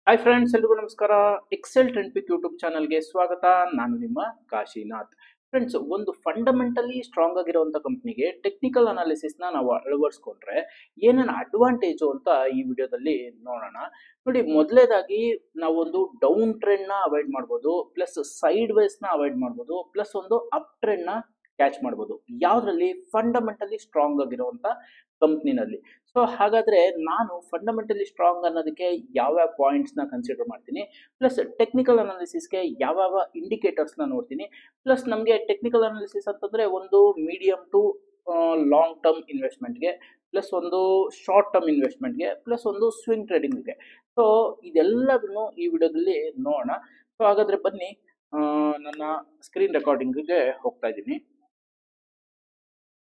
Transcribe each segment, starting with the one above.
Hi friends, ಎಲ್ರಿಗೂ ನಮಸ್ಕಾರ. Excel trend ಪಿಕ್ YouTube ಚಾನಲ್ಗೆ ಸ್ವಾಗತ. ನಾನು ನಿಮ್ಮ ಕಾಶಿನಾಥ್. ಫ್ರೆಂಡ್ಸ್, ಒಂದು ಫಂಡಮೆಂಟಲಿ ಸ್ಟ್ರಾಂಗ್ ಆಗಿರುವಂಥ ಕಂಪ್ನಿಗೆ ಟೆಕ್ನಿಕಲ್ ಅನಾಲಿಸಿಸ್ನ ನಾವು ಅಳವಡಿಸ್ಕೊಂಡ್ರೆ ಏನೇನು ಅಡ್ವಾಂಟೇಜು ಅಂತ ಈ ವಿಡಿಯೋದಲ್ಲಿ ನೋಡೋಣ. ನೋಡಿ, ಮೊದಲೇದಾಗಿ ನಾವೊಂದು ಡೌನ್ ಟ್ರೆಂಡ್ನ ಅವಾಯ್ಡ್ ಮಾಡ್ಬೋದು, ಪ್ಲಸ್ ಸೈಡ್ ವೇಸ್ನ ಅವಾಯ್ಡ್ ಮಾಡ್ಬೋದು, ಪ್ಲಸ್ ಒಂದು ಅಪ್ ಟ್ರೆಂಡ್ನ ಕ್ಯಾಚ್ ಮಾಡ್ಬೋದು ಯಾವುದರಲ್ಲಿ ಫಂಡಮೆಂಟಲಿ ಸ್ಟ್ರಾಂಗ್ ಆಗಿರುವಂಥ ಕಂಪ್ನಿನಲ್ಲಿ. ಸೊ ಹಾಗಾದ್ರೆ ನಾನು ಫಂಡಮೆಂಟಲಿ ಸ್ಟ್ರಾಂಗ್ ಅನ್ನೋದಕ್ಕೆ ಯಾವ್ಯಾವ ಪಾಯಿಂಟ್ಸ್ನ ಕನ್ಸಿಡರ್ ಮಾಡ್ತೀನಿ, ಪ್ಲಸ್ ಟೆಕ್ನಿಕಲ್ ಅನಾಲಿಸಿಸ್ಗೆ ಯಾವ್ಯಾವ ಇಂಡಿಕೇಟರ್ಸ್ನ ನೋಡ್ತೀನಿ. ಪ್ಲಸ್ ನಮಗೆ ಟೆಕ್ನಿಕಲ್ ಅನಾಲಿಸಿಸ್ ಅಂತಂದ್ರೆ ಒಂದು ಮೀಡಿಯಂ ಟು ಲಾಂಗ್ ಟರ್ಮ್ ಇನ್ವೆಸ್ಟ್ಮೆಂಟ್ಗೆ, ಪ್ಲಸ್ ಒಂದು ಶಾರ್ಟ್ ಟರ್ಮ್ ಇನ್ವೆಸ್ಟ್ಮೆಂಟ್ಗೆ, ಪ್ಲಸ್ ಒಂದು ಸ್ವಿಂಗ್ ಟ್ರೇಡಿಂಗ್ಗೆ. ಸೊ ಇದೆಲ್ಲದನ್ನು ಈ ವಿಡಿಯೋದಲ್ಲಿ ನೋಡೋಣ. ಸೊ ಹಾಗಾದ್ರೆ ಬನ್ನಿ, ನನ್ನ ಸ್ಕ್ರೀನ್ ರೆಕಾರ್ಡಿಂಗ್ಗೆ ಹೋಗ್ತಾ ಇದ್ದೀನಿ.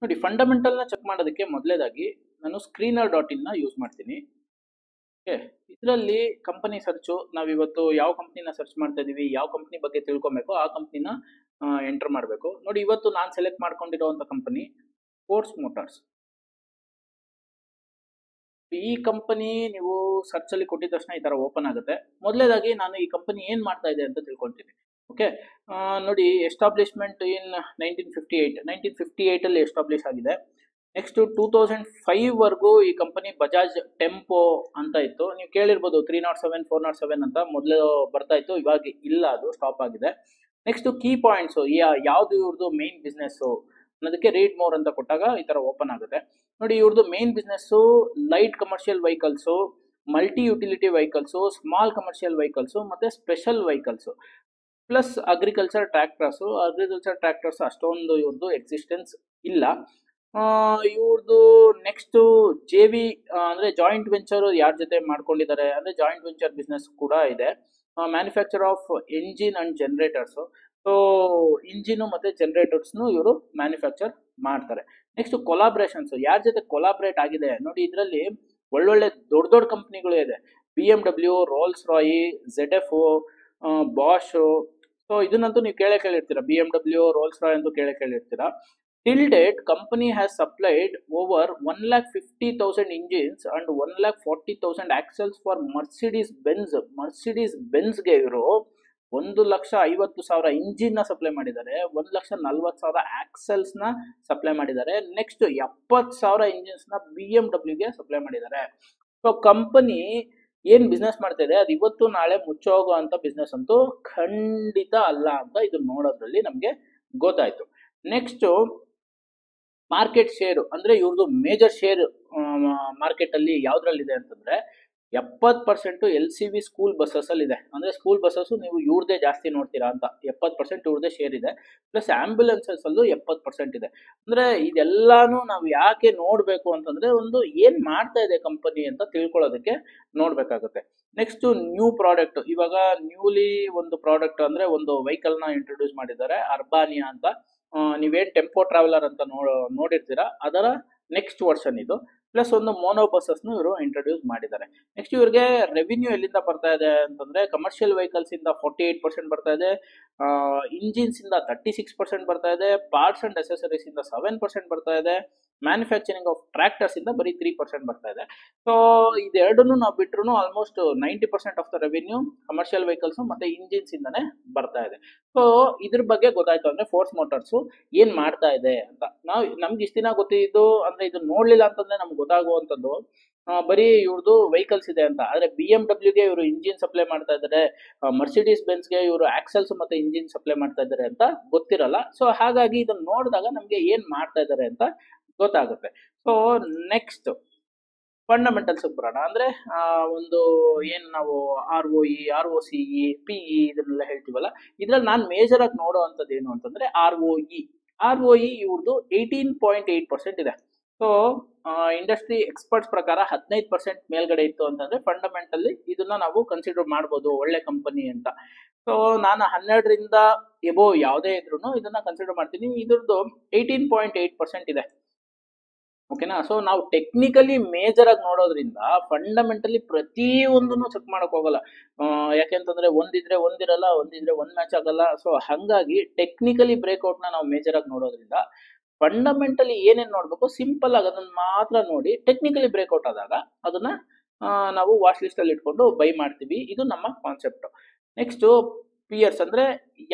ನೋಡಿ, ಫಂಡಮೆಂಟಲ್ನ ಚೆಕ್ ಮಾಡೋದಕ್ಕೆ ಮೊದಲೇದಾಗಿ ನಾನು screener.in ಯೂಸ್ ಮಾಡ್ತೀನಿ. ಓಕೆ, ಇದರಲ್ಲಿ ಕಂಪನಿ ಸರ್ಚು, ನಾವಿವತ್ತು ಯಾವ ಕಂಪ್ನಿನ ಸರ್ಚ್ ಮಾಡ್ತಾ ಇದ್ದೀವಿ, ಯಾವ ಕಂಪ್ನಿ ಬಗ್ಗೆ ತಿಳ್ಕೊಬೇಕು, ಆ ಕಂಪ್ನಿನ ಎಂಟರ್ ಮಾಡಬೇಕು. ನೋಡಿ, ಇವತ್ತು ನಾನು ಸೆಲೆಕ್ಟ್ ಮಾಡ್ಕೊಂಡಿರೋವಂಥ ಕಂಪನಿ ಫೋರ್ಸ್ ಮೋಟಾರ್ಸ್. ಈ ಕಂಪನಿ ನೀವು ಸರ್ಚಲ್ಲಿ ಕೊಟ್ಟಿದ ತಕ್ಷಣ ಈ ಥರ ಓಪನ್ ಆಗುತ್ತೆ. ಮೊದಲೇದಾಗಿ ನಾನು ಈ ಕಂಪನಿ ಏನು ಮಾಡ್ತಾ ಇದೆ ಅಂತ ತಿಳ್ಕೊಳ್ತೀನಿ. ಓಕೆ, ನೋಡಿ, ಎಸ್ಟಾಬ್ಲಿಷ್ಮೆಂಟ್ ಇನ್ 1958 ಎಸ್ಟಾಬ್ಲಿಷ್ ಆಗಿದೆ. ನೆಕ್ಸ್ಟ್ 2005 ಈ ಕಂಪನಿ ಬಜಾಜ್ ಟೆಂಪೋ ಅಂತ ಇತ್ತು. ನೀವು ಕೇಳಿರ್ಬೋದು 307 407 ಅಂತ ಮೊದಲು ಬರ್ತಾ ಇತ್ತು, ಇವಾಗ ಇಲ್ಲ, ಅದು ಸ್ಟಾಪ್ ಆಗಿದೆ. ನೆಕ್ಸ್ಟ್ ಕೀ ಪಾಯಿಂಟ್ಸು, ಯಾವುದು ಇವ್ರದ್ದು ಮೇನ್ ಬಿಸ್ನೆಸ್ಸು ಅನ್ನೋದಕ್ಕೆ ರೀಡ್ ಮೋರ್ ಅಂತ ಕೊಟ್ಟಾಗ ಈ ಥರ ಓಪನ್ ಆಗುತ್ತೆ. ನೋಡಿ, ಇವ್ರದ್ದು main business light commercial vehicles, multi utility vehicles, small commercial vehicles ಮತ್ತು special vehicles, plus agriculture tractors ಅಷ್ಟೊಂದು ಇವ್ರದ್ದು ಎಕ್ಸಿಸ್ಟೆನ್ಸ್ ಇಲ್ಲ. ಇವ್ರದ್ದು ನೆಕ್ಸ್ಟ್ JV ಅಂದರೆ ಜಾಯಿಂಟ್ ವೆಂಚರ್ ಯಾರ ಜೊತೆ ಮಾಡ್ಕೊಂಡಿದ್ದಾರೆ ಅಂದರೆ ಜಾಯಿಂಟ್ ವೆಂಚರ್ ಬಿಸ್ನೆಸ್ ಕೂಡ ಇದೆ. Manufacture of engine and generators. So engine ಮತ್ತು ಜನರೇಟರ್ಸ್ನು ಇವರು ಮ್ಯಾನುಫ್ಯಾಕ್ಚರ್ ಮಾಡ್ತಾರೆ. ನೆಕ್ಸ್ಟ್ ಕೊಲಾಬ್ರೇಷನ್ಸು, ಯಾರ ಜೊತೆ ಕೊಲಾಬ್ರೇಟ್ ಆಗಿದೆ ನೋಡಿ, ಇದರಲ್ಲಿ ಒಳ್ಳೊಳ್ಳೆ ದೊಡ್ಡ ದೊಡ್ಡ ಕಂಪ್ನಿಗಳು ಇದೆ. BMW, Rolls Royce, ZF, Bosch. So ಇದನ್ನಂತೂ ನೀವು ಕೇಳಿರ್ತೀರ, BMW, ರೋಲ್ಸ್ ರಾಯ್ ಅಂತೂ ಕೇಳಿರ್ತೀರ. Till date, company has supplied over 1,50,000 engines and 1,40,000 axles for Mercedes-Benz. Mercedes-Benz ಗೆ ಇವರು 1,50,000 ಇಂಜಿನ್ ನ ಸಪ್ಲೈ ಮಾಡಿದ್ದಾರೆ, 1,40,000 ಆಕ್ಸೆಲ್ಸ್ ನ ಸಪ್ಲೈ ಮಾಡಿದ್ದಾರೆ. ನೆಕ್ಸ್ಟ್ 70,000 ಇಂಜಿನ್ಸ್ ನ BMW ಗೆ ಸಪ್ಲೈ ಮಾಡಿದ್ದಾರೆ. ಸೊ ಕಂಪನಿ ಏನ್ ಬಿಸ್ನೆಸ್ ಮಾಡ್ತಾ ಇದೆ, ಅದು ಇವತ್ತು ನಾಳೆ ಮುಚ್ಚೋಗೋ ಅಂತ ಬಿಸ್ನೆಸ್ ಅಂತೂ ಖಂಡಿತ ಅಲ್ಲ ಅಂತ ಇದು ನೋಡೋದ್ರಲ್ಲಿ ನಮ್ಗೆ ಗೊತ್ತಾಯ್ತು. ನೆಕ್ಸ್ಟ್ ಮಾರ್ಕೆಟ್ ಶೇರು, ಅಂದ್ರೆ ಇವ್ರದ್ದು ಮೇಜರ್ ಶೇರ್ ಮಾರ್ಕೆಟ್ ಅಲ್ಲಿ ಯಾವ್ದ್ರಲ್ಲಿದೆ ಅಂತಂದ್ರೆ 70% LCV ಸ್ಕೂಲ್ ಬಸ್ಸಸ್ ಅಲ್ಲಿ ಇದೆ. ಅಂದ್ರೆ ಸ್ಕೂಲ್ ಬಸ್ಸಸ್ ನೀವು ಇವ್ರದೇ ಜಾಸ್ತಿ ನೋಡ್ತೀರಾ ಅಂತ 70% ಇವ್ರದೇ ಶೇರ್ ಇದೆ. ಪ್ಲಸ್ ಆಂಬ್ಯುಲೆನ್ಸಸ್ ಅಲ್ಲೂ 70% ಇದೆ. ಅಂದ್ರೆ ಇದೆಲ್ಲಾನು ನಾವು ಯಾಕೆ ನೋಡ್ಬೇಕು ಅಂತಂದ್ರೆ ಒಂದು ಏನ್ ಮಾಡ್ತಾ ಇದೆ ಕಂಪನಿ ಅಂತ ತಿಳ್ಕೊಳ್ಳೋದಕ್ಕೆ ನೋಡ್ಬೇಕಾಗುತ್ತೆ. ನೆಕ್ಸ್ಟ್ ನ್ಯೂ ಪ್ರಾಡಕ್ಟ್, ಇವಾಗ ನ್ಯೂಲಿ ಒಂದು ಪ್ರಾಡಕ್ಟ್ ಅಂದ್ರೆ ಒಂದು ವೆಹಿಕಲ್ ನ ಇಂಟ್ರೊಡ್ಯೂಸ್ ಮಾಡಿದ್ದಾರೆ, ಅರ್ಬಾನಿಯಾ ಅಂತ. ನೀವೇನ್ ಟೆಂಪೋ ಟ್ರಾವೆಲರ್ ಅಂತ ನೋಡಿರ್ತೀರಾ, ಅದರ ನೆಕ್ಸ್ಟ್ ವರ್ಷನ್ ಇದು. ಪ್ಲಸ್ ಒಂದು ಮೋನೋ ಬಸ್ಸಸ್ನು ಇವರು ಇಂಟ್ರೊಡ್ಯೂಸ್ ಮಾಡಿದ್ದಾರೆ. ನೆಕ್ಸ್ಟ್ ಇವ್ರಿಗೆ ರೆವಿನ್ಯೂ ಎಲ್ಲಿಂದ ಬರ್ತಾ ಇದೆ ಅಂತಂದ್ರೆ ಕಮರ್ಷಿಯಲ್ ವೆಹಿಕಲ್ಸ್ ಇಂದ 48% ಬರ್ತಾ ಇದೆ, ಇಂಜಿನ್ಸ್ ಇಂದ 36% ಬರ್ತಾ ಇದೆ, ಪಾರ್ಟ್ಸ್ ಅಂಡ್ ಅಸೆಸರೀಸ್ ಇಂದ 7% ಬರ್ತಾ ಇದೆ, ಮ್ಯಾನುಫ್ಯಾಕ್ಚರಿಂಗ್ ಆಫ್ ಟ್ರ್ಯಾಕ್ಟರ್ಸ್ ಇಂದ ಬರೀ 3% ಬರ್ತಾ ಇದೆ. ಸೊ ಇದೆರಡನ್ನು ನಾವು ಬಿಟ್ರು almost 90% of the revenue commercial vehicles ಮತ್ತೆ ಇಂಜಿನ್ಸ್ ಇಂದಾನೆ ಬರ್ತಾ ಇದೆ. ಸೊ ಇದ್ರ ಬಗ್ಗೆ ಗೊತ್ತಾಯ್ತು ಅಂದ್ರೆ ಫೋರ್ಸ್ ಮೋಟಾರ್ಸ್ ಏನ್ ಮಾಡ್ತಾ ಇದೆ ಅಂತ. ನಮ್ಗೆ ಇಷ್ಟ ದಿನ ಗೊತ್ತಿದ್ದು ಅಂದ್ರೆ ಇದು ನೋಡ್ಲಿಲ್ಲ ಅಂತಂದ್ರೆ ನಮ್ಗೆ ಗೊತ್ತಾಗುವಂಥದ್ದು ಬರೀ ಇವ್ರದ್ದು ವೆಹಿಕಲ್ಸ್ ಇದೆ ಅಂತ. ಆದ್ರೆ BMW ಗೆ ಇವರು ಇಂಜಿನ್ ಸಪ್ಲೈ ಮಾಡ್ತಾ ಇದ್ದಾರೆ, Mercedes-Benz ಗೆ ಇವರು ಆಕ್ಸೆಲ್ಸ್ ಮತ್ತೆ ಇಂಜಿನ್ ಸಪ್ಲೈ ಮಾಡ್ತಾ ಇದ್ದಾರೆ ಅಂತ ಗೊತ್ತಿರಲ್ಲ. ಸೊ ಹಾಗಾಗಿ ಇದನ್ನ ನೋಡಿದಾಗ ನಮ್ಗೆ ಏನ್ ಮಾಡ್ತಾ ಇದ್ದಾರೆ ಅಂತ ಗೊತ್ತಾಗುತ್ತೆ. ಸೊ ನೆಕ್ಸ್ಟ್ ಫಂಡಮೆಂಟಲ್ಸ್ ಬರೋಣ. ಅಂದ್ರೆ ಒಂದು ಏನು ನಾವು ROE, ROCE, PE ಇದನ್ನೆಲ್ಲ ಹೇಳ್ತೀವಲ್ಲ, ಇದ್ರಲ್ಲಿ ನಾನು ಮೇಜರ್ ಆಗಿ ನೋಡೋ ಅಂಥದ್ದು ಏನು ಅಂತಂದ್ರೆ ROE ಇವ್ರದ್ದು 18.8% ಇದೆ. ಸೊ ಇಂಡಸ್ಟ್ರಿ ಎಕ್ಸ್ಪರ್ಟ್ಸ್ ಪ್ರಕಾರ 15% ಮೇಲ್ಗಡೆ ಇತ್ತು ಅಂತಂದ್ರೆ ಫಂಡಮೆಂಟಲ್ಲಿ ಇದನ್ನ ನಾವು ಕನ್ಸಿಡರ್ ಮಾಡ್ಬೋದು ಒಳ್ಳೆ ಕಂಪನಿ ಅಂತ. ಸೊ ನಾನು 12ರಿಂದ ಎಬೋ ಯಾವುದೇ ಇದ್ರೂ ಇದನ್ನ ಕನ್ಸಿಡರ್ ಮಾಡ್ತೀನಿ. ಇದ್ರದ್ದು 18.8% ಇದೆ. ಓಕೆನಾ. ಸೊ ನಾವು ಟೆಕ್ನಿಕಲಿ ಮೇಜರ್ ಆಗಿ ನೋಡೋದ್ರಿಂದ ಫಂಡಮೆಂಟಲಿ ಪ್ರತಿಯೊಂದನ್ನು ಚೆಕ್ ಮಾಡಕ್ ಹೋಗಲ್ಲ. ಯಾಕೆಂತಂದ್ರೆ ಒಂದಿದ್ರೆ ಒಂದಿರಲ್ಲ, ಒಂದಿದ್ರೆ ಒಂದ್ ಮ್ಯಾಚ್ ಆಗಲ್ಲ. ಸೊ ಹಂಗಾಗಿ ಟೆಕ್ನಿಕಲಿ ಬ್ರೇಕ್ಔಟ್ ನಾವು ಮೇಜರ್ ಆಗಿ ನೋಡೋದ್ರಿಂದ ಫಂಡಮೆಂಟಲಿ ಏನೇನು ನೋಡ್ಬೇಕು ಸಿಂಪಲ್ ಆಗಿ ಅದನ್ನ ಮಾತ್ರ ನೋಡಿ, ಟೆಕ್ನಿಕಲಿ ಬ್ರೇಕ್ಔಟ್ ಆದಾಗ ಅದನ್ನ ನಾವು ವಾಚ್ ಲಿಸ್ಟ್ ಅಲ್ಲಿ ಇಟ್ಕೊಂಡು ಬೈ ಮಾಡ್ತೀವಿ. ಇದು ನಮ್ಮ ಕಾನ್ಸೆಪ್ಟ್. ನೆಕ್ಸ್ಟ್ ಪಿಯರ್ಸ್ ಅಂದ್ರೆ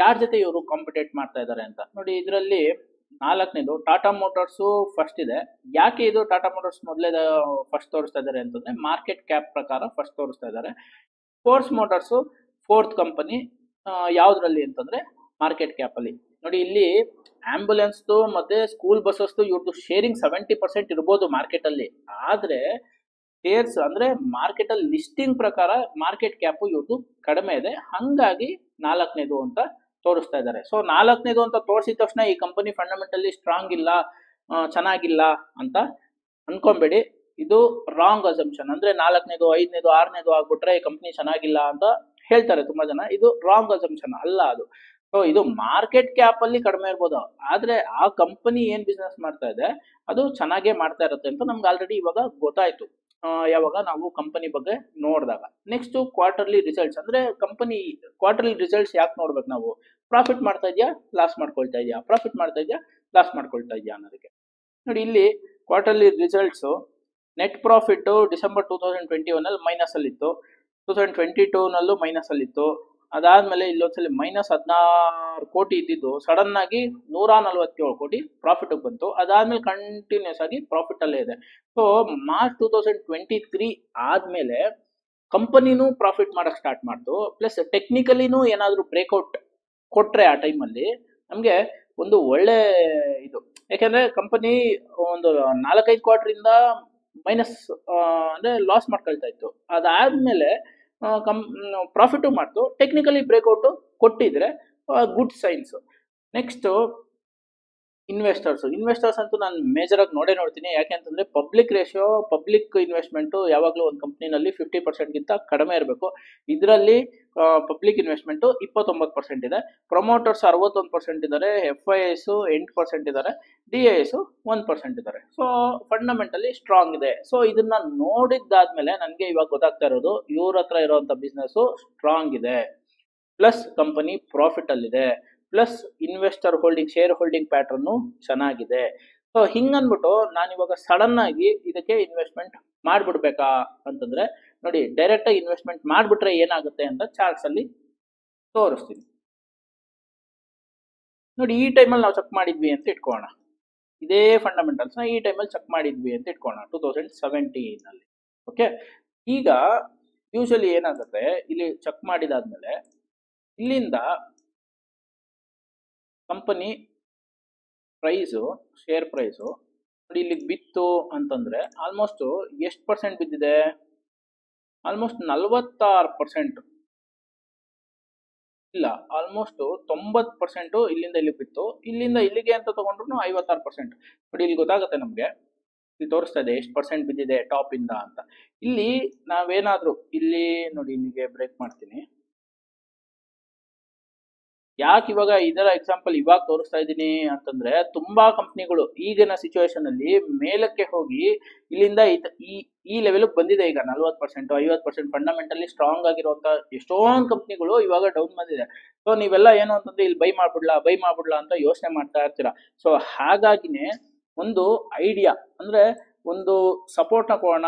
ಯಾರ ಜೊತೆ ಇವರು ಕಾಂಪಿಟೇಟ್ ಮಾಡ್ತಾ ಇದ್ದಾರೆ ಅಂತ ನೋಡಿ. ಇದರಲ್ಲಿ ನಾಲ್ಕನೇದು ಟಾಟಾ ಮೋಟಾರ್ಸ್ ಫಸ್ಟ್ ಇದೆ. ಯಾಕೆ ಇದು ಟಾಟಾ ಮೋಟಾರ್ಸ್ ಮೊದಲೇ ಫಸ್ಟ್ ತೋರಿಸ್ತಾ ಇದ್ದಾರೆ ಅಂತಂದ್ರೆ ಮಾರ್ಕೆಟ್ ಕ್ಯಾಪ್ ಪ್ರಕಾರ ಫಸ್ಟ್ ತೋರಿಸ್ತಾ ಇದ್ದಾರೆ. ಫೋರ್ಸ್ ಮೋಟಾರ್ಸ್ ಫೋರ್ತ್ ಕಂಪನಿ ಯಾವ್ದ್ರಲ್ಲಿ ಅಂತಂದ್ರೆ ಮಾರ್ಕೆಟ್ ಕ್ಯಾಪ್ ಅಲ್ಲಿ. ನೋಡಿ ಇಲ್ಲಿ ಆಂಬುಲೆನ್ಸ್ ಮತ್ತೆ ಸ್ಕೂಲ್ ಬಸ್ಸಸ್ ಇವ್ರದ್ದು ಶೇರಿಂಗ್ 70% ಇರ್ಬೋದು ಮಾರ್ಕೆಟ್ ಅಲ್ಲಿ. ಆದ್ರೆ ಶೇರ್ಸ್ ಅಂದ್ರೆ ಮಾರ್ಕೆಟ್ ಅಲ್ಲಿ ಲಿಸ್ಟಿಂಗ್ ಪ್ರಕಾರ ಮಾರ್ಕೆಟ್ ಕ್ಯಾಪ್ ಇವ್ರದ್ದು ಕಡಿಮೆ ಇದೆ, ಹಂಗಾಗಿ ನಾಲ್ಕನೇದು ಅಂತ ತೋರಿಸ್ತಾ ಇದ್ದಾರೆ. ಸೊ ನಾಲ್ಕನೇದು ಅಂತ ತೋರಿಸಿದ ತಕ್ಷಣ ಈ ಕಂಪನಿ ಫಂಡಮೆಂಟಲಿ ಸ್ಟ್ರಾಂಗ್ ಇಲ್ಲ, ಚೆನ್ನಾಗಿಲ್ಲ ಅಂತ ಅನ್ಕೊಂಬೇಡಿ. ಇದು ರಾಂಗ್ ಅಸಂಪ್ಷನ್. ಅಂದ್ರೆ ನಾಲ್ಕನೇದು, ಐದನೇದು, ಆರನೇದು ಆಗ್ಬಿಟ್ರೆ ಈ ಕಂಪನಿ ಚೆನ್ನಾಗಿಲ್ಲ ಅಂತ ಹೇಳ್ತಾರೆ ತುಂಬಾ ಜನ. ಇದು ರಾಂಗ್ ಅಸಂಪ್ಷನ್ ಅಲ್ಲ ಅದು. ಸೊ ಇದು ಮಾರ್ಕೆಟ್ ಕ್ಯಾಪ್ ಅಲ್ಲಿ ಕಡಿಮೆ ಇರ್ಬೋದು, ಆದ್ರೆ ಆ ಕಂಪನಿ ಏನ್ ಬಿಸ್ನೆಸ್ ಮಾಡ್ತಾ ಇದೆ ಅದು ಚೆನ್ನಾಗೇ ಮಾಡ್ತಾ ಇರುತ್ತೆ ಅಂತ ನಮ್ಗೆ ಆಲ್ರೆಡಿ ಇವಾಗ ಗೊತ್ತಾಯ್ತು, ಯಾವಾಗ ನಾವು ಕಂಪನಿ ಬಗ್ಗೆ ನೋಡಿದಾಗ. Next quarterly results. ಅಂದ್ರೆ ಕಂಪನಿ ಕ್ವಾರ್ಟರ್ಲಿ ರಿಸಲ್ಟ್ಸ್ ಯಾಕೆ ನೋಡ್ಬೇಕು ನಾವು? ಪ್ರಾಫಿಟ್ ಮಾಡ್ತಾ ಇದೆಯಾ, ಲಾಸ್ ಮಾಡ್ಕೊಳ್ತಾ ಇದೆಯಾ, ಪ್ರಾಫಿಟ್ ಮಾಡ್ತಾ ಇದೆಯಾ, ಲಾಸ್ ಮಾಡ್ಕೊಳ್ತಾ ಇದೆಯಾ ಅನ್ನೋದಕ್ಕೆ. ನೋಡಿ ಇಲ್ಲಿ quarterly results. Net profit December 2021 ಅಲ್ಲಿ ಮೈನಸ್ ಅಲ್ಲಿ ಇತ್ತು, 2022 ನಲ್ಲೂ ಮೈನಸ್ ಅಲ್ಲಿ ಇತ್ತು. ಅದಾದ್ಮೇಲೆ ಇಲ್ಲೊಂದ್ಸಲಿ -16 ಕೋಟಿ ಇದ್ದಿದ್ದು ಸಡನ್ ಆಗಿ 147 ಕೋಟಿ ಪ್ರಾಫಿಟ್ ಬಂತು. ಅದಾದ್ಮೇಲೆ ಕಂಟಿನ್ಯೂಸ್ ಆಗಿ ಪ್ರಾಫಿಟ್ ಅಲ್ಲೇ ಇದೆ. ಸೊ ಮಾರ್ಚ್ 2023 ಆದ್ಮೇಲೆ ಕಂಪನಿನೂ ಪ್ರಾಫಿಟ್ ಮಾಡಕ್ ಸ್ಟಾರ್ಟ್ ಮಾಡ್ತು. ಪ್ಲಸ್ ಟೆಕ್ನಿಕಲಿನೂ ಏನಾದ್ರು ಬ್ರೇಕ್ಔಟ್ ಕೊಟ್ರೆ ಆ ಟೈಮಲ್ಲಿ ನಮ್ಗೆ ಒಂದು ಒಳ್ಳೆ ಇದು. ಯಾಕಂದ್ರೆ ಕಂಪನಿ ಒಂದು 4-5 ಕ್ವಾರ್ಟರ್ ಇಂದ ಮೈನಸ್ ಅಂದ್ರೆ ಲಾಸ್ ಮಾಡ್ಕೊಳ್ತಾ ಇತ್ತು. ಅದಾದ್ಮೇಲೆ ಪ್ರಾಫಿಟ್ ಮಾಡ್ತು, ಟೆಕ್ನಿಕಲಿ ಬ್ರೇಕ್ಔಟ್ ಕೊಟ್ಟಿದ್ರೆ ಗುಡ್ ಸೈನ್ಸ್. ನೆಕ್ಸ್ಟ್ ಇನ್ವೆಸ್ಟರ್ಸ್ ಅಂತೂ ನಾನು ಮೇಜರ್ ಆಗಿ ನೋಡ್ತೀನಿ. ಯಾಕೆ ಅಂತಂದ್ರೆ ಪಬ್ಲಿಕ್ ರೇಷಿಯೋ, ಪಬ್ಲಿಕ್ ಇನ್ವೆಸ್ಟ್ಮೆಂಟ್ ಯಾವಾಗಲೂ ಒಂದು ಕಂಪ್ನಿನಲ್ಲಿ 50% ಗಿಂತ ಕಡಿಮೆ ಇರಬೇಕು. ಇದರಲ್ಲಿ ಪಬ್ಲಿಕ್ ಇನ್ವೆಸ್ಟ್ಮೆಂಟ್ 29% ಇದೆ, ಪ್ರಮೋಟರ್ಸ್ 61% ಇದ್ದಾರೆ, FIIs 8% ಇದ್ದಾರೆ, DIIs 1% ಇದ್ದಾರೆ. ಸೊ ಫಂಡಮೆಂಟಲಿ ಸ್ಟ್ರಾಂಗ್ ಇದೆ. ಸೊ ಇದನ್ನ ನೋಡಿದ್ದಾದ್ಮೇಲೆ ನನಗೆ ಇವಾಗ ಗೊತ್ತಾಗ್ತಾ ಇರೋದು ಇವ್ರ ಹತ್ರ ಇರುವಂತ ಬಿಸ್ನೆಸ್ ಸ್ಟ್ರಾಂಗ್ ಇದೆ, ಪ್ಲಸ್ ಕಂಪನಿ ಪ್ರಾಫಿಟ್ ಅಲ್ಲಿದೆ, plus investor holding, share holding pattern ಚೆನ್ನಾಗಿದೆ. ಸೊ ಹಿಂಗನ್ಬಿಟ್ಟು ನಾನು ಇವಾಗ ಸಡನ್ ಆಗಿ ಇದಕ್ಕೆ ಇನ್ವೆಸ್ಟ್ಮೆಂಟ್ ಮಾಡ್ಬಿಡ್ಬೇಕಾ ಅಂತಂದ್ರೆ ನೋಡಿ, ಡೈರೆಕ್ಟ್ ಆಗಿ ಇನ್ವೆಸ್ಟ್ಮೆಂಟ್ ಮಾಡ್ಬಿಟ್ರೆ ಏನಾಗುತ್ತೆ ಅಂತ ಚಾರ್ಟ್ಸ್ ಅಲ್ಲಿ ತೋರಿಸ್ತೀನಿ. ನೋಡಿ ಈ ಟೈಮಲ್ಲಿ ನಾವು ಚೆಕ್ ಮಾಡಿದ್ವಿ ಅಂತ ಇಟ್ಕೋಣ, ಇದೇ ಫಂಡಮೆಂಟಲ್ಸ್ ನ ಈ ಟೈಮಲ್ಲಿ ಚೆಕ್ ಮಾಡಿದ್ವಿ ಅಂತ ಇಟ್ಕೋಣ 2017 ಅಲ್ಲಿ. ಓಕೆ, ಈಗ ಯೂಶಲಿ ಏನಾಗುತ್ತೆ, ಇಲ್ಲಿ ಚೆಕ್ ಮಾಡಿದಾದ್ಮೇಲೆ ಇಲ್ಲಿಂದ ಕಂಪನಿ ಪ್ರೈಸು, ಶೇರ್ ಪ್ರೈಸು ನೋಡಿ ಇಲ್ಲಿ ಬಿತ್ತು ಅಂತಂದ್ರೆ ಆಲ್ಮೋಸ್ಟ್ ಎಷ್ಟು ಪರ್ಸೆಂಟ್ ಬಿದ್ದಿದೆ? ಆಲ್ಮೋಸ್ಟ್ 46%, ಇಲ್ಲ ಆಲ್ಮೋಸ್ಟ್ 90% ಇಲ್ಲಿಂದ ಇಲ್ಲಿ ಬಿತ್ತು. ಇಲ್ಲಿಂದ ಇಲ್ಲಿಗೆ ಅಂತ ತಗೊಂಡ್ರು 56%. ನೋಡಿ ಇಲ್ಲಿ ಗೊತ್ತಾಗುತ್ತೆ ನಮ್ಗೆ, ಇಲ್ಲಿ ತೋರಿಸ್ತಾ ಇದೆ ಎಷ್ಟು ಪರ್ಸೆಂಟ್ ಬಿದ್ದಿದೆ ಟಾಪ್ ಇಂದ ಅಂತ. ಇಲ್ಲಿ ನಾವೇನಾದ್ರೂ ಇಲ್ಲಿ ನೋಡಿ, ಇಲ್ಲಿಗೆ ಬ್ರೇಕ್ ಮಾಡ್ತೀನಿ. ಯಾಕೆ ಇವಾಗ ಇದರ ಎಕ್ಸಾಂಪಲ್ ಇವಾಗ ತೋರಿಸ್ತಾ ಇದ್ದೀನಿ ಅಂತಂದ್ರೆ, ತುಂಬಾ ಕಂಪ್ನಿಗಳು ಈಗಿನ ಸಿಚುವೇಶನ್ ಅಲ್ಲಿ ಮೇಲಕ್ಕೆ ಹೋಗಿ ಇಲ್ಲಿಂದ ಈ ಲೆವೆಲ್ ಬಂದಿದೆ. ಈಗ 40%, 50% ಫಂಡಮೆಂಟಲಿ ಸ್ಟ್ರಾಂಗ್ ಆಗಿರುವಂತ ಎಷ್ಟೊಂದು ಕಂಪ್ನಿಗಳು ಇವಾಗ ಡೌನ್ ಬಂದಿದೆ. ಸೊ ನೀವೆಲ್ಲ ಏನು ಅಂತಂದ್ರೆ ಇಲ್ಲಿ ಬೈ ಮಾಡ್ಬಿಡ್ಲಾ ಅಂತ ಯೋಚನೆ ಮಾಡ್ತಾ ಇರ್ತೀರಾ. ಸೊ ಹಾಗಾಗಿನೇ ಒಂದು ಐಡಿಯಾ ಅಂದ್ರೆ ಒಂದು ಸಪೋರ್ಟ್ ನ ಕೊಡೋಣ.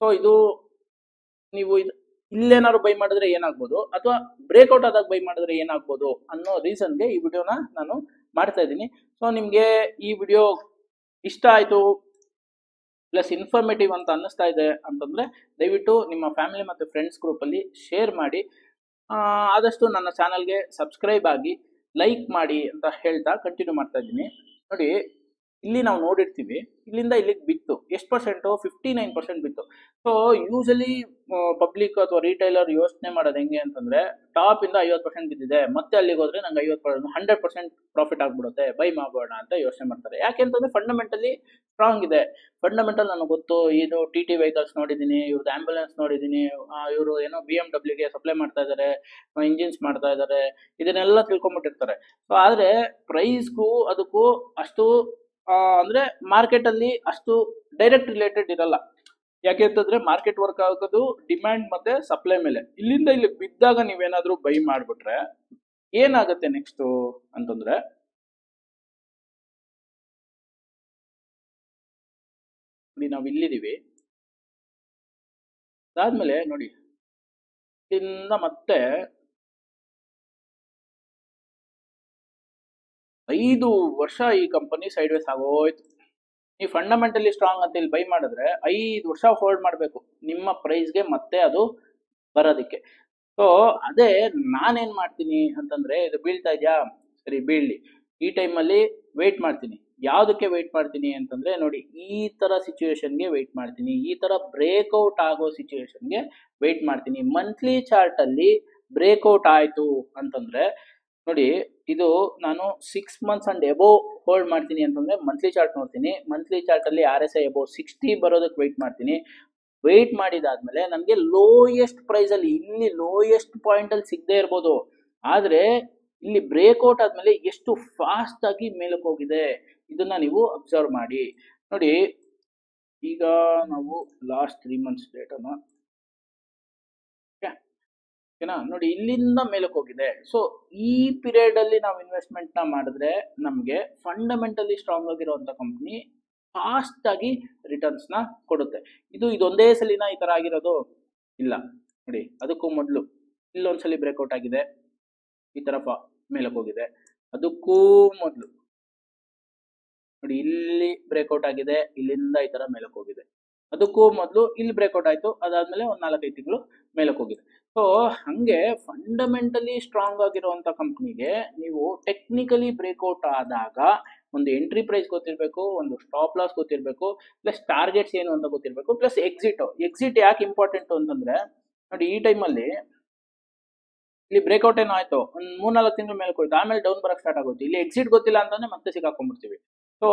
ಸೊ ಇದು ನೀವು ಇಲ್ಲೇನಾದ್ರು ಬೈ ಮಾಡಿದ್ರೆ ಏನಾಗ್ಬೋದು, ಅಥವಾ ಬ್ರೇಕ್ಔಟ್ ಆದಾಗ ಬೈ ಮಾಡಿದ್ರೆ ಏನಾಗ್ಬೋದು ಅನ್ನೋ ರೀಸನ್ಗೆ ಈ ವಿಡಿಯೋನ ನಾನು ಮಾಡ್ತಾ ಇದ್ದೀನಿ. ಸೊ ನಿಮ್ಗೆ ಈ ವಿಡಿಯೋ ಇಷ್ಟ ಆಯ್ತು ಪ್ಲಸ್ ಇನ್ಫಾರ್ಮೇಟಿವ್ ಅಂತ ಅನ್ನಿಸ್ತಾ ಇದೆ ಅಂತಂದ್ರೆ ದಯವಿಟ್ಟು ನಿಮ್ಮ ಫ್ಯಾಮಿಲಿ ಮತ್ತು ಫ್ರೆಂಡ್ಸ್ ಗ್ರೂಪಲ್ಲಿ ಶೇರ್ ಮಾಡಿ. ಆದಷ್ಟು ನನ್ನ ಚಾನಲ್ಗೆ ಸಬ್ಸ್ಕ್ರೈಬ್ ಆಗಿ ಲೈಕ್ ಮಾಡಿ ಅಂತ ಹೇಳ್ತಾ ಕಂಟಿನ್ಯೂ ಮಾಡ್ತಾ ಇದ್ದೀನಿ. ನೋಡಿ ಇಲ್ಲಿ ನಾವು ನೋಡಿರ್ತೀವಿ, ಇಲ್ಲಿಂದ ಇಲ್ಲಿಗೆ ಬಿತ್ತು ಎಷ್ಟು ಪರ್ಸೆಂಟು? 59% ಬಿತ್ತು. ಸೊ ಯೂಶಲಿ ಪಬ್ಲಿಕ್ ಅಥವಾ ರಿಟೈಲರ್ ಯೋಚನೆ ಮಾಡೋದು ಹೆಂಗೆ ಅಂತಂದ್ರೆ, ಟಾಪ್ ಇಂದ 50% ಬಿದ್ದಿದೆ, ಮತ್ತೆ ಅಲ್ಲಿಗೆ ಹೋದ್ರೆ ನಂಗೆ 100% ಪ್ರಾಫಿಟ್ ಆಗ್ಬಿಡುತ್ತೆ, ಬೈ ಮಾಡೋಣ ಅಂತ ಯೋಚನೆ ಮಾಡ್ತಾರೆ. ಯಾಕೆ ಅಂತಂದ್ರೆ ಫಂಡಮೆಂಟಲಿ ಸ್ಟ್ರಾಂಗ್ ಇದೆ. ಫಂಡಮೆಂಟಲ್ ನನಗೆ ಗೊತ್ತು, ಇದು TT ವೆಹಿಕಲ್ಸ್ ನೋಡಿದ್ದೀನಿ, ಇವ್ರದ್ದು ಆಂಬುಲೆನ್ಸ್ ನೋಡಿದ್ದೀನಿ, ಇವರು ಏನೋ BMW ಸಪ್ಲೈ ಮಾಡ್ತಾ ಇದ್ದಾರೆ, ಇಂಜಿನ್ಸ್ ಮಾಡ್ತಾ ಇದ್ದಾರೆ, ಇದನ್ನೆಲ್ಲ ತಿಳ್ಕೊಂಬಿಟ್ಟಿರ್ತಾರೆ. ಸೊ ಆದ್ರೆ ಪ್ರೈಸ್ಗೂ ಅದಕ್ಕೂ ಅಷ್ಟು ಅಂದ್ರೆ ಮಾರ್ಕೆಟ್ ಅಲ್ಲಿ ಅಷ್ಟು ಡೈರೆಕ್ಟ್ ರಿಲೇಟೆಡ್ ಇರಲ್ಲ. ಯಾಕೆ ಅಂತಂದ್ರೆ ಮಾರ್ಕೆಟ್ ವರ್ಕ್ ಆಗೋದು ಡಿಮ್ಯಾಂಡ್ ಮತ್ತೆ ಸಪ್ಲೈ ಮೇಲೆ. ಇಲ್ಲಿಂದ ಇಲ್ಲಿ ಬಿದ್ದಾಗ ನೀವೇನಾದ್ರೂ ಬೈ ಮಾಡ್ಬಿಟ್ರೆ ಏನಾಗುತ್ತೆ ನೆಕ್ಸ್ಟ್ ಅಂತಂದ್ರೆ, ನಾವು ಇಲ್ಲಿದೀವಿ, ಅದಾದ್ಮೇಲೆ ನೋಡಿ ಇಲ್ಲಿಂದ ಮತ್ತೆ 5 ವರ್ಷ ಈ ಕಂಪನಿ ಸೈಡ್ ವೇಸ್ ಆಗೋಯ್ತು. ನೀವು ಫಂಡಮೆಂಟಲಿ ಸ್ಟ್ರಾಂಗ್ ಅಂತ ಇಲ್ಲಿ ಬೈ ಮಾಡಿದ್ರೆ 5 ವರ್ಷ ಹೋಲ್ಡ್ ಮಾಡಬೇಕು ನಿಮ್ಮ ಪ್ರೈಸ್ಗೆ ಮತ್ತೆ ಅದು ಬರೋದಕ್ಕೆ. ಸೊ ಅದೇ ನಾನೇನ್ ಮಾಡ್ತೀನಿ ಅಂತಂದ್ರೆ, ಇದು ಬೀಳ್ತಾ ಇದೆಯಾ, ಸರಿ ಬೀಳ್ಲಿ, ಈ ಟೈಮಲ್ಲಿ ವೆಯ್ಟ್ ಮಾಡ್ತೀನಿ. ಯಾವುದಕ್ಕೆ ವೆಯ್ಟ್ ಮಾಡ್ತೀನಿ ಅಂತಂದ್ರೆ ನೋಡಿ, ಈ ತರ ಸಿಚುವೇಶನ್ಗೆ ವೆಯ್ಟ್ ಮಾಡ್ತೀನಿ, ಈ ತರ ಬ್ರೇಕ್ಔಟ್ ಆಗೋ ಸಿಚುವೇಶನ್ಗೆ ವೆಯ್ಟ್ ಮಾಡ್ತೀನಿ. ಮಂತ್ಲಿ ಚಾರ್ಟ್ ಅಲ್ಲಿ ಬ್ರೇಕ್ಔಟ್ ಆಯ್ತು ಅಂತಂದ್ರೆ ನೋಡಿ, ಇದು ನಾನು 6 months ಅಂಡ್ ಎಬೋವ್ ಹೋಲ್ಡ್ ಮಾಡ್ತೀನಿ ಅಂತಂದ್ರೆ ಮಂತ್ಲಿ ಚಾರ್ಟ್ ನೋಡ್ತೀನಿ. ಮಂತ್ಲಿ ಚಾರ್ಟ್ ಅಲ್ಲಿ RSI ಎಬೋವ್ 60 ಬರೋದಕ್ಕೆ ವೆಯ್ಟ್ ಮಾಡ್ತೀನಿ. ವೆಯ್ಟ್ ಮಾಡಿದಾದ್ಮೇಲೆ ನನಗೆ ಲೋಯೆಸ್ಟ್ ಪ್ರೈಸ್ ಅಲ್ಲಿ, ಇಲ್ಲಿ ಲೋಯೆಸ್ಟ್ ಪಾಯಿಂಟ್ ಅಲ್ಲಿ ಸಿಗದೆ ಇರ್ಬೋದು, ಆದ್ರೆ ಇಲ್ಲಿ ಬ್ರೇಕ್ಔಟ್ ಆದ್ಮೇಲೆ ಎಷ್ಟು ಫಾಸ್ಟ್ ಆಗಿ ಮೇಲಕ್ಕೆ ಹೋಗಿದೆ ಇದನ್ನ ನೀವು ಅಬ್ಸರ್ವ್ ಮಾಡಿ. ನೋಡಿ ಈಗ ನಾವು ಲಾಸ್ಟ್ 3 months ಡೇಟಾನ ಓಕೆನಾ, ನೋಡಿ ಇಲ್ಲಿಂದ ಮೇಲಕ್ಕೆ ಹೋಗಿದೆ. ಸೊ ಈ ಪೀರಿಯಡ್ ಅಲ್ಲಿ ನಾವು ಇನ್ವೆಸ್ಟ್ಮೆಂಟ್ ನ ಮಾಡಿದ್ರೆ ನಮಗೆ ಫಂಡಮೆಂಟಲಿ ಸ್ಟ್ರಾಂಗ್ ಆಗಿರುವಂತ ಕಂಪ್ನಿ ಫಾಸ್ಟ್ ಆಗಿ ರಿಟರ್ನ್ಸ್ ನ ಕೊಡುತ್ತೆ. ಇದೊಂದೇ ಸಲಿನ ಈ ತರ ಆಗಿರೋದು ಇಲ್ಲ. ನೋಡಿ ಅದಕ್ಕೂ ಮೊದಲು ಇಲ್ಲೊಂದ್ಸಲಿ ಬ್ರೇಕ್ಔಟ್ ಆಗಿದೆ, ಈ ತರ ಮೇಲಕ್ಕೆ ಹೋಗಿದೆ. ಅದಕ್ಕೂ ಮೊದಲು ನೋಡಿ ಇಲ್ಲಿ ಬ್ರೇಕ್ಔಟ್ ಆಗಿದೆ, ಇಲ್ಲಿಂದ ಈ ತರ ಮೇಲಕ್ಕೆ ಹೋಗಿದೆ. ಅದಕ್ಕೂ ಮೊದಲು ಇಲ್ಲಿ ಬ್ರೇಕ್ಔಟ್ ಆಯ್ತು, ಅದಾದ್ಮೇಲೆ ಒಂದ್ 4-5 ತಿಂಗಳು ಮೇಲಕ್ಕೆ ಹೋಗಿದೆ. ಸೊ ಹಂಗೆ ಫಂಡಮೆಂಟಲಿ ಸ್ಟ್ರಾಂಗ್ ಆಗಿರುವಂತ ಕಂಪ್ನಿಗೆ ನೀವು ಟೆಕ್ನಿಕಲಿ ಬ್ರೇಕ್ಔಟ್ ಆದಾಗ ಒಂದು ಎಂಟ್ರಿ ಪ್ರೈಸ್ ಗೊತ್ತಿರಬೇಕು, ಒಂದು ಸ್ಟಾಪ್ ಲಾಸ್ ಗೊತ್ತಿರಬೇಕು, ಪ್ಲಸ್ ಟಾರ್ಗೆಟ್ಸ್ ಏನು ಅಂತ ಗೊತ್ತಿರಬೇಕು, ಪ್ಲಸ್ ಎಕ್ಸಿಟ್ ಯಾಕೆ ಇಂಪಾರ್ಟೆಂಟ್ ಅಂತಂದ್ರೆ ನೋಡಿ, ಈ ಟೈಮಲ್ಲಿ ಇಲ್ಲಿ ಬ್ರೇಕ್ಔಟ್ ಏನೋ ಆಯ್ತು, ಒಂದು 3-4 ತಿಂಗಳ ಮೇಲೆ ಹೋಯ್ತು, ಆಮೇಲೆ ಡೌನ್ ಬರಕ್ ಸ್ಟಾರ್ಟ್ ಆಗುತ್ತೆ. ಇಲ್ಲಿ ಎಕ್ಸಿಟ್ ಗೊತ್ತಿಲ್ಲ ಅಂತಂದ್ರೆ ಮತ್ತೆ ಸಿಕ್ಕಾಕೊಂಡ್ಬಿಡ್ತೀವಿ. ಸೊ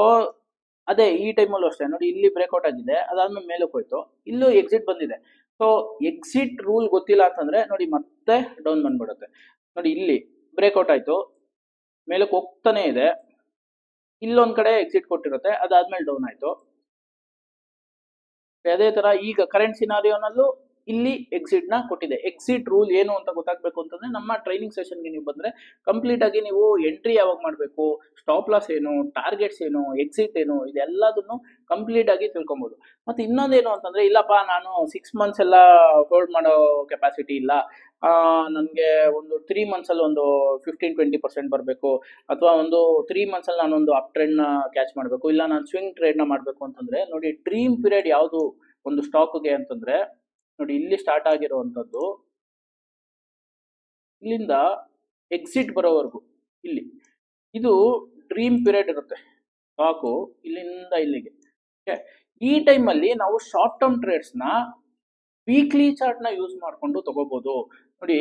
ಅದೇ ಈ ಟೈಮಲ್ಲೂ ಅಷ್ಟೇ ನೋಡಿ, ಇಲ್ಲಿ ಬ್ರೇಕ್ಔಟ್ ಆಗಿದೆ, ಅದಾದ್ಮೇಲೆ ಮೇಲಕ್ಕೆ ಹೋಯ್ತು, ಇಲ್ಲೂ ಎಕ್ಸಿಟ್ ಬಂದಿದೆ. ಸೊ ಎಕ್ಸಿಟ್ ರೂಲ್ ಗೊತ್ತಿಲ್ಲ ಅಂತಂದ್ರೆ ನೋಡಿ ಮತ್ತೆ ಡೌನ್ ಬಂದ್ಬಿಡುತ್ತೆ. ನೋಡಿ ಇಲ್ಲಿ ಬ್ರೇಕ್ಔಟ್ ಆಯ್ತು, ಮೇಲಕ್ಕೆ ಹೋಗ್ತಾನೆ ಇದೆ, ಇಲ್ಲೊಂದ್ ಕಡೆ ಎಕ್ಸಿಟ್ ಕೊಟ್ಟಿರುತ್ತೆ, ಅದಾದ್ಮೇಲೆ ಡೌನ್ ಆಯ್ತು. ಅದೇ ತರ ಈಗ ಕರೆಂಟ್ ಸಿನಾರಿಯೋನಲ್ಲೂ ಇಲ್ಲಿ ಎಕ್ಸಿಟ್ ನ ಕೊಟ್ಟಿದೆ. ಎಕ್ಸಿಟ್ ರೂಲ್ ಏನು ಅಂತ ಗೊತ್ತಾಗಬೇಕು ಅಂತಂದ್ರೆ ನಮ್ಮ ಟ್ರೈನಿಂಗ್ ಸೆಷನ್ಗೆ ನೀವು ಬಂದ್ರೆ ಕಂಪ್ಲೀಟ್ ಆಗಿ ನೀವು ಎಂಟ್ರಿ ಯಾವಾಗ ಮಾಡಬೇಕು, ಸ್ಟಾಪ್ ಲಾಸ್ ಏನು, ಟಾರ್ಗೆಟ್ಸ್ ಏನು, ಎಕ್ಸಿಟ್ ಏನು, ಇದೆಲ್ಲದನ್ನು ಕಂಪ್ಲೀಟ್ ಆಗಿ ತಿಳ್ಕೊಬಹುದು. ಮತ್ತೆ ಇನ್ನೊಂದೇನು ಅಂತಂದ್ರೆ, ಇಲ್ಲಪ್ಪ ನಾನು 6 months ಎಲ್ಲ ಹೋಲ್ಡ್ ಮಾಡೋ ಕೆಪಾಸಿಟಿ ಇಲ್ಲ, ನನಗೆ ಒಂದು 3 months ಅಲ್ಲಿ ಒಂದು 15-20% ಬರಬೇಕು, ಅಥವಾ ಒಂದು 3 months ಅಲ್ಲಿ ನಾನೊಂದು ಅಪ್ ಟ್ರೆಂಡ್ ನ ಕ್ಯಾಚ್ ಮಾಡಬೇಕು, ಇಲ್ಲ ನಾನು ಸ್ವಿಂಗ್ ಟ್ರೇಡ್ ನ ಮಾಡಬೇಕು ಅಂತಂದ್ರೆ ನೋಡಿ, ಡ್ರೀಮ್ ಪೀರಿಯಡ್ ಯಾವುದು ಒಂದು ಸ್ಟಾಕ್ಗೆ ಅಂತಂದ್ರೆ ನೋಡಿ, ಇಲ್ಲಿ ಸ್ಟಾರ್ಟ್ ಆಗಿರುವಂತದ್ದು ಇಲ್ಲಿಂದ ಎಕ್ಸಿಟ್ ಬರೋವರೆಗೂ ಇದು ಡ್ರೀಮ್ ಪೀರಿಯಡ್ ಇರುತ್ತೆ ಸ್ಟಾಕು, ಇಲ್ಲಿಂದ ಇಲ್ಲಿಗೆ. ಈ ಟೈಮಲ್ಲಿ ನಾವು ಶಾರ್ಟ್ ಟರ್ಮ್ ಟ್ರೇಡ್ಸ್ ನ ವೀಕ್ಲಿ ಚಾರ್ಟ್ ನ ಯೂಸ್ ಮಾಡಿಕೊಂಡು ತಗೋಬಹುದು. ನೋಡಿ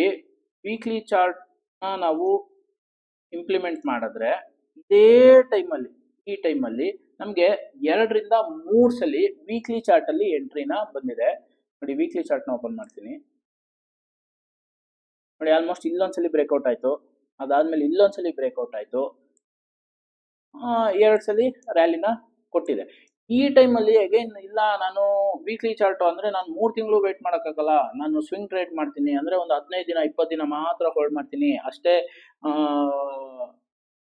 ವೀಕ್ಲಿ ಚಾರ್ಟ್ ನ ನಾವು ಇಂಪ್ಲಿಮೆಂಟ್ ಮಾಡಿದ್ರೆ ಇದೇ ಟೈಮಲ್ಲಿ, ಈ ಟೈಮಲ್ಲಿ ನಮಗೆ 2-3 ಸಲ ವೀಕ್ಲಿ ಚಾರ್ಟ್ ಅಲ್ಲಿ ಎಂಟ್ರಿನ ಬಂದಿದೆ. ನೋಡಿ ವೀಕ್ಲಿ ಚಾರ್ಟ್ ನ ಓಪನ್ ಮಾಡ್ತೀನಿ. ನೋಡಿ ಆಲ್ಮೋಸ್ಟ್ ಇಲ್ಲೊಂದ್ಸಲಿ ಬ್ರೇಕ್ಔಟ್ ಆಯ್ತು, ಅದಾದ್ಮೇಲೆ ಇಲ್ಲೊಂದ್ಸಲಿ ಬ್ರೇಕ್ಔಟ್ ಆಯ್ತು, 2 ಸಲ ರ್ಯಾಲಿನ ಕೊಟ್ಟಿದೆ. ಈ ಟೈಮಲ್ಲಿ ಅಗೇನ್ ಇಲ್ಲ, ನಾನು ವೀಕ್ಲಿ ಚಾರ್ಟ್ ಅಂದ್ರೆ ನಾನು 3 ತಿಂಗಳು ವೇಟ್ ಮಾಡೋಕ್ಕಾಗಲ್ಲ, ನಾನು ಸ್ವಿಂಗ್ ಟ್ರೇಡ್ ಮಾಡ್ತೀನಿ ಅಂದ್ರೆ ಒಂದು 15 ದಿನ 20 ದಿನ ಮಾತ್ರ ಹೋಲ್ಡ್ ಮಾಡ್ತೀನಿ ಅಷ್ಟೇ,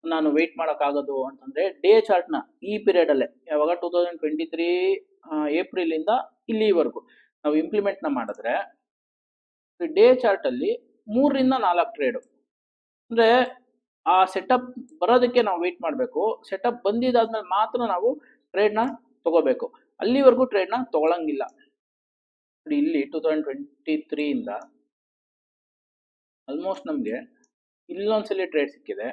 ನಾನು ವೇಟ್ ಮಾಡೋಕ್ಕಾಗೋದು ಅಂತಂದ್ರೆ ಡೇ ಚಾರ್ಟ್ ನ ಈ ಪೀರಿಯಡ್ ಅಲ್ಲೇ, ಯಾವಾಗ 2023 ಏಪ್ರಿಲ್ ಇಂದ ಇಲ್ಲಿವರೆಗೂ ನಾವು ಇಂಪ್ಲಿಮೆಂಟ್ ನ ಮಾಡಿದ್ರೆ ಡೇ ಚಾರ್ಟ್ ಅಲ್ಲಿ 3-4 ಟ್ರೇಡ್, ಅಂದ್ರೆ ಆ ಸೆಟಪ್ ಬರೋದಕ್ಕೆ ನಾವು ವೇಟ್ ಮಾಡಬೇಕು. ಸೆಟಪ್ ಬಂದಿದ್ದಾದ್ಮೇಲೆ ಮಾತ್ರ ನಾವು ಟ್ರೇಡ್ ನ ತಗೋಬೇಕು, ಅಲ್ಲಿವರೆಗೂ ಟ್ರೇಡ್ ನ ತಗೊಳಂಗಿಲ್ಲ. ಇಲ್ಲಿ 2023 ಇಂದ ಆಲ್ಮೋಸ್ಟ್ ನಮ್ಗೆ ಇಲ್ಲೊಂದ್ಸಲಿ ಟ್ರೇಡ್ ಸಿಕ್ಕಿದೆ,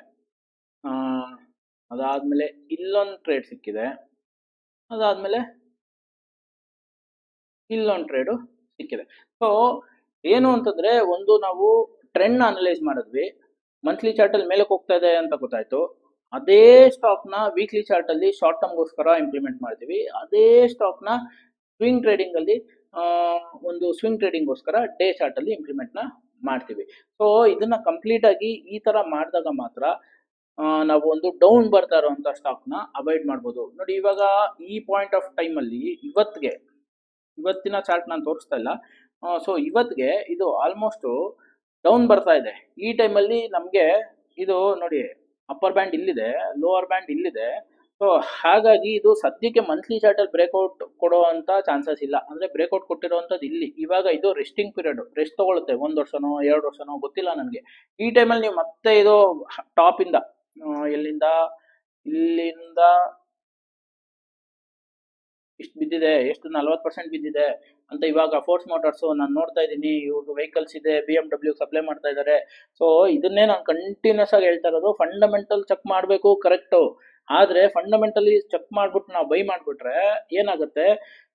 ಅದಾದ್ಮೇಲೆ ಇಲ್ಲೊಂದು ಟ್ರೇಡ್ ಸಿಕ್ಕಿದೆ, ಅದಾದ್ಮೇಲೆ ಇಲ್ಲೊಂದು ಟ್ರೇಡು ಸಿಕ್ಕಿದೆ. ಸೊ ಏನು ಅಂತಂದ್ರೆ, ಒಂದು ನಾವು ಟ್ರೆಂಡ್ ನ ಅನಲೈಸ್ ಮಾಡಿದ್ವಿ, ಮಂತ್ಲಿ ಚಾರ್ಟ್ ಅಲ್ಲಿ ಮೇಲಕ್ಕೆ ಹೋಗ್ತಾ ಇದೆ ಅಂತ ಗೊತ್ತಾಯ್ತು, ಅದೇ ಸ್ಟಾಕ್ ನ ವೀಕ್ಲಿ ಚಾರ್ಟ್ ಅಲ್ಲಿ ಶಾರ್ಟ್ ಟರ್ಮ್ ಗೋಸ್ಕರ ಇಂಪ್ಲಿಮೆಂಟ್ ಮಾಡ್ತೀವಿ, ಅದೇ ಸ್ಟಾಕ್ ನ ಸ್ವಿಂಗ್ ಟ್ರೇಡಿಂಗ್ ಅಲ್ಲಿ ಒಂದು ಸ್ವಿಂಗ್ ಟ್ರೇಡಿಂಗ್ ಗೋಸ್ಕರ ಡೇ ಚಾರ್ಟ್ ಅಲ್ಲಿ ಇಂಪ್ಲಿಮೆಂಟ್ ನ ಮಾಡ್ತೀವಿ. ಸೊ ಇದನ್ನ ಕಂಪ್ಲೀಟ್ ಆಗಿ ಈ ತರ ಮಾಡಿದಾಗ ಮಾತ್ರ ನಾವು ಒಂದು ಡೌನ್ ಬರ್ತಾ ಇರುವಂತ ಸ್ಟಾಕ್ ನ ಅವಾಯ್ಡ್ ಮಾಡ್ಬೋದು. ನೋಡಿ ಇವಾಗ ಈ ಪಾಯಿಂಟ್ ಆಫ್ ಟೈಮ್ ಅಲ್ಲಿ ಇವತ್ತಿನ ಚಾರ್ಟ್ ನಾನು ತೋರಿಸ್ತಾ ಇಲ್ಲ, ಸೊ ಇವತ್ತಿಗೆ ಇದು ಆಲ್ಮೋಸ್ಟ್ ಡೌನ್ ಬರ್ತಾ ಇದೆ. ಈ ಟೈಮಲ್ಲಿ ನಮಗೆ ಇದು ನೋಡಿ, ಅಪ್ಪರ್ ಬ್ಯಾಂಡ್ ಇಲ್ಲಿದೆ, ಲೋವರ್ ಬ್ಯಾಂಡ್ ಇಲ್ಲಿದೆ, ಸೊ ಹಾಗಾಗಿ ಇದು ಸದ್ಯಕ್ಕೆ ಮಂತ್ಲಿ ಚಾರ್ಟ್ ಅಲ್ಲಿ ಬ್ರೇಕ್ಔಟ್ ಕೊಡುವಂತ ಚಾನ್ಸಸ್ ಇಲ್ಲ. ಅಂದ್ರೆ ಬ್ರೇಕ್ಔಟ್ ಕೊಟ್ಟಿರುವಂತದ್ದು ಇಲ್ಲಿ. ಇವಾಗ ಇದು ರೆಸ್ಟಿಂಗ್ ಪೀರಿಯಡ್, ರೆಸ್ಟ್ ತಗೊಳುತ್ತೆ 1 ವರ್ಷನೋ 2 ವರ್ಷನೋ ಗೊತ್ತಿಲ್ಲ ನನಗೆ. ಈ ಟೈಮಲ್ಲಿ ನೀವು ಮತ್ತೆ ಇದು ಟಾಪ್ ಇಂದ ಎಲ್ಲಿಂದ ಇಲ್ಲಿಂದ ಇಷ್ಟು ಬಿದ್ದಿದೆ, ಎಷ್ಟು 40% ಬಿದ್ದಿದೆ ಅಂತ ಇವಾಗ ಫೋರ್ಸ್ ಮೋಟಾರ್ಸ್ ನಾನು ನೋಡ್ತಾ ಇದ್ದೀನಿ. ಇವ್ರದ್ದು ವೆಹಿಕಲ್ಸ್ ಇದೆ, BMW ಸಪ್ಲೈ ಮಾಡ್ತಾ ಇದ್ದಾರೆ. ಸೊ ಇದನ್ನೇ ನಾನು ಕಂಟಿನ್ಯೂಸ್ ಆಗಿ ಹೇಳ್ತಾ ಇರೋದು, ಫಂಡಮೆಂಟಲ್ ಚೆಕ್ ಮಾಡಬೇಕು ಕರೆಕ್ಟು. ಆದ್ರೆ ಫಂಡಮೆಂಟಲಿ ಚೆಕ್ ಮಾಡ್ಬಿಟ್ಟು ನಾವು ಬೈ ಮಾಡ್ಬಿಟ್ರೆ ಏನಾಗುತ್ತೆ,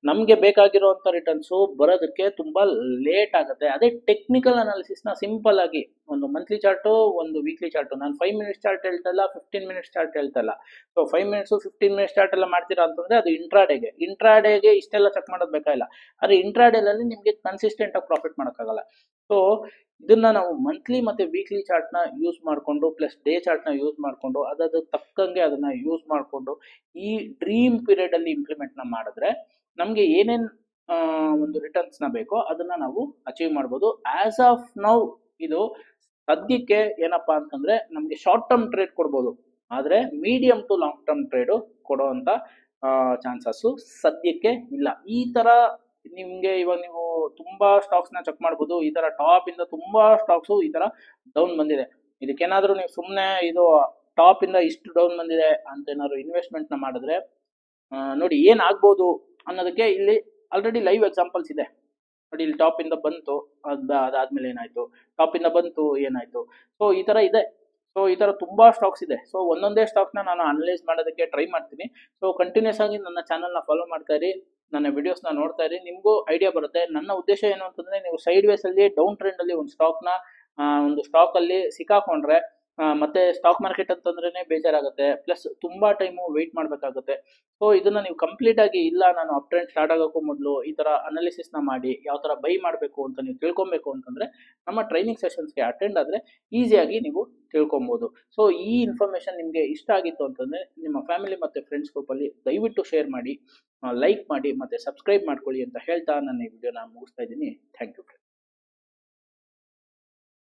ನಮಗೆ ಬೇಕಾಗಿರುವಂತ ರಿಟರ್ನ್ಸು ಬರೋದಕ್ಕೆ ತುಂಬಾ ಲೇಟ್ ಆಗುತ್ತೆ. ಅದೇ ಟೆಕ್ನಿಕಲ್ ಅನಾಲಿಸಿಸ್ನ ಸಿಂಪಲ್ ಆಗಿ ಒಂದು ಮಂತ್ಲಿ ಚಾರ್ಟು, ಒಂದು ವೀಕ್ಲಿ ಚಾರ್ಟು, ನಾನು 5 ಮಿನಿಟ್ಸ್ ಚಾರ್ಟ್ ಹೇಳ್ತಾ ಇಲ್ಲ, 15 ಮಿನಿಟ್ಸ್ ಚಾರ್ಟ್ ಹೇಳ್ತಾ ಇಲ್ಲ. ಸೊ 5 ಮಿನಿಟ್ಸು 15 ಮಿನಿಟ್ಸ್ ಚಾರ್ಟ್ ಎಲ್ಲ ಮಾಡ್ತೀರಾ ಅಂತಂದ್ರೆ ಅದು ಇಂಟ್ರಾಡೇಗೆ ಇಷ್ಟೆಲ್ಲ ಚೆಕ್ ಮಾಡೋದು ಬೇಕಾಗಿಲ್ಲ. ಆದರೆ ಇಂಟ್ರಾಡೇನಲ್ಲಿ ನಿಮಗೆ ಕನ್ಸಿಸ್ಟೆಂಟ್ ಆಗಿ ಪ್ರಾಫಿಟ್ ಮಾಡೋಕ್ಕಾಗಲ್ಲ. ಸೊ ಇದನ್ನ ನಾವು ಮಂತ್ಲಿ ಮತ್ತೆ ವೀಕ್ಲಿ ಚಾರ್ಟ್ನ ಯೂಸ್ ಮಾಡಿಕೊಂಡು ಪ್ಲಸ್ ಡೇ ಚಾರ್ಟ್ನ ಯೂಸ್ ಮಾಡಿಕೊಂಡು ಅದಕ್ಕೆ ತಕ್ಕಂಗೆ ಅದನ್ನ ಯೂಸ್ ಮಾಡಿಕೊಂಡು ಈ ಡ್ರೀಮ್ ಪೀರಿಯಡ್ ಅಲ್ಲಿ ಇಂಪ್ಲಿಮೆಂಟ್ನ ಮಾಡಿದ್ರೆ ನಮಗೆ ಏನೇನು ಒಂದು ರಿಟರ್ನ್ಸ್ನ ಬೇಕೋ ಅದನ್ನ ನಾವು ಅಚೀವ್ ಮಾಡ್ಬೋದು. ಆಸ್ ಆಫ್ ನೌ ಇದು ಸದ್ಯಕ್ಕೆ ಏನಪ್ಪಾ ಅಂತಂದ್ರೆ ನಮಗೆ ಶಾರ್ಟ್ ಟರ್ಮ್ ಟ್ರೇಡ್ ಕೊಡ್ಬೋದು, ಆದರೆ medium to long term trade ಕೊಡುವಂತ ಚಾನ್ಸಸ್ಸು ಸದ್ಯಕ್ಕೆ ಇಲ್ಲ. ಈ ತರ ನಿಮ್ಗೆ ಇವಾಗ ನೀವು ತುಂಬಾ ಸ್ಟಾಕ್ಸ್ ನ ಚೆಕ್ ಮಾಡ್ಬೋದು. ಈ ತರ ಟಾಪ್ ಇಂದ ತುಂಬಾ ಸ್ಟಾಕ್ಸು ಈ ತರ ಡೌನ್ ಬಂದಿದೆ. ಇದಕ್ಕೇನಾದ್ರೂ ನೀವು ಸುಮ್ಮನೆ ಇದು ಟಾಪ್ ಇಂದ ಇಷ್ಟು ಡೌನ್ ಬಂದಿದೆ ಅಂತ ಏನಾದ್ರು ಇನ್ವೆಸ್ಟ್ಮೆಂಟ್ ನ ಮಾಡಿದ್ರೆ ನೋಡಿ ಏನಾಗ್ಬೋದು ಅನ್ನೋದಕ್ಕೆ ಇಲ್ಲಿ ಆಲ್ರೆಡಿ ಲೈವ್ ಎಕ್ಸಾಂಪಲ್ಸ್ ಇದೆ. ನೋಡಿ ಇಲ್ಲಿ ಟಾಪ್ ಇಂದ ಬಂತು, ಅದಾದ್ಮೇಲೆ ಏನಾಯ್ತು, ಟಾಪ್ ಇಂದ ಬಂತು ಏನಾಯ್ತು. ಸೊ ಈ ತರ ಇದೆ. ಸೊ ಈ ತರ ತುಂಬಾ ಸ್ಟಾಕ್ಸ್ ಇದೆ. ಸೊ ಒಂದೊಂದೇ ಸ್ಟಾಕ್ನ ನಾನು ಅನಲೈಸ್ ಮಾಡೋದಕ್ಕೆ ಟ್ರೈ ಮಾಡ್ತೀನಿ. ಸೊ ಕಂಟಿನ್ಯೂಸ್ ಆಗಿ ನನ್ನ ಚಾನಲ್ನ ಫಾಲೋ ಮಾಡ್ತಾ ಇರಿ, ನನ್ನ ವಿಡಿಯೋಸ್ನ ನೋಡ್ತಾ ಇರಿ, ನಿಮಗೂ ಐಡಿಯಾ ಬರುತ್ತೆ. ನನ್ನ ಉದ್ದೇಶ ಏನು ಅಂತಂದ್ರೆ ನೀವು ಸೈಡ್ ವೇಸ್ ಅಲ್ಲಿ ಡೌನ್ ಟ್ರೆಂಡ್ ಅಲ್ಲಿ ಒಂದು ಸ್ಟಾಕ್ ಅಲ್ಲಿ ಸಿಕ್ಕಾಕೊಂಡ್ರೆ ಮತ್ತೆ ಸ್ಟಾಕ್ ಮಾರ್ಕೆಟ್ ಅಂತಂದ್ರೇನೆ ಬೇಜಾರಾಗುತ್ತೆ, ಪ್ಲಸ್ ತುಂಬಾ ಟೈಮು ವೆಯ್ಟ್ ಮಾಡಬೇಕಾಗುತ್ತೆ. ಸೊ ಇದನ್ನ ನೀವು ಕಂಪ್ಲೀಟ್ ಆಗಿ ಇಲ್ಲ ನಾನು ಅಪ್ ಟ್ರೆಂಡ್ ಸ್ಟಾರ್ಟ್ ಆಗೋಕ್ಕೂ ಮೊದಲು ಈ ತರ ಅನಾಲಿಸಿಸ್ನ ಮಾಡಿ ಯಾವ ತರ ಬೈ ಮಾಡಬೇಕು ಅಂತ ನೀವು ತಿಳ್ಕೊಬೇಕು ಅಂತಂದ್ರೆ ನಮ್ಮ ಟ್ರೈನಿಂಗ್ ಸೆಷನ್ಸ್ಗೆ ಅಟೆಂಡ್ ಆದ್ರೆ ಈಸಿಯಾಗಿ ನೀವು ತಿಳ್ಕೊಬಹುದು. ಸೊ ಈ ಇನ್ಫಾರ್ಮೇಶನ್ ನಿಮಗೆ ಇಷ್ಟ ಆಗಿತ್ತು ಅಂತಂದ್ರೆ ನಿಮ್ಮ ಫ್ಯಾಮಿಲಿ ಮತ್ತೆ ಫ್ರೆಂಡ್ಸ್ ಗ್ರೂಪಲ್ಲಿ ದಯವಿಟ್ಟು ಶೇರ್ ಮಾಡಿ, ಲೈಕ್ ಮಾಡಿ ಮತ್ತೆ ಸಬ್ಸ್ಕ್ರೈಬ್ ಮಾಡ್ಕೊಳ್ಳಿ ಅಂತ ಹೇಳ್ತಾ ನನ್ನ ಈ ವಿಡಿಯೋನ ಮುಗಿಸ್ತಾ ಇದ್ದೀನಿ. Thank you.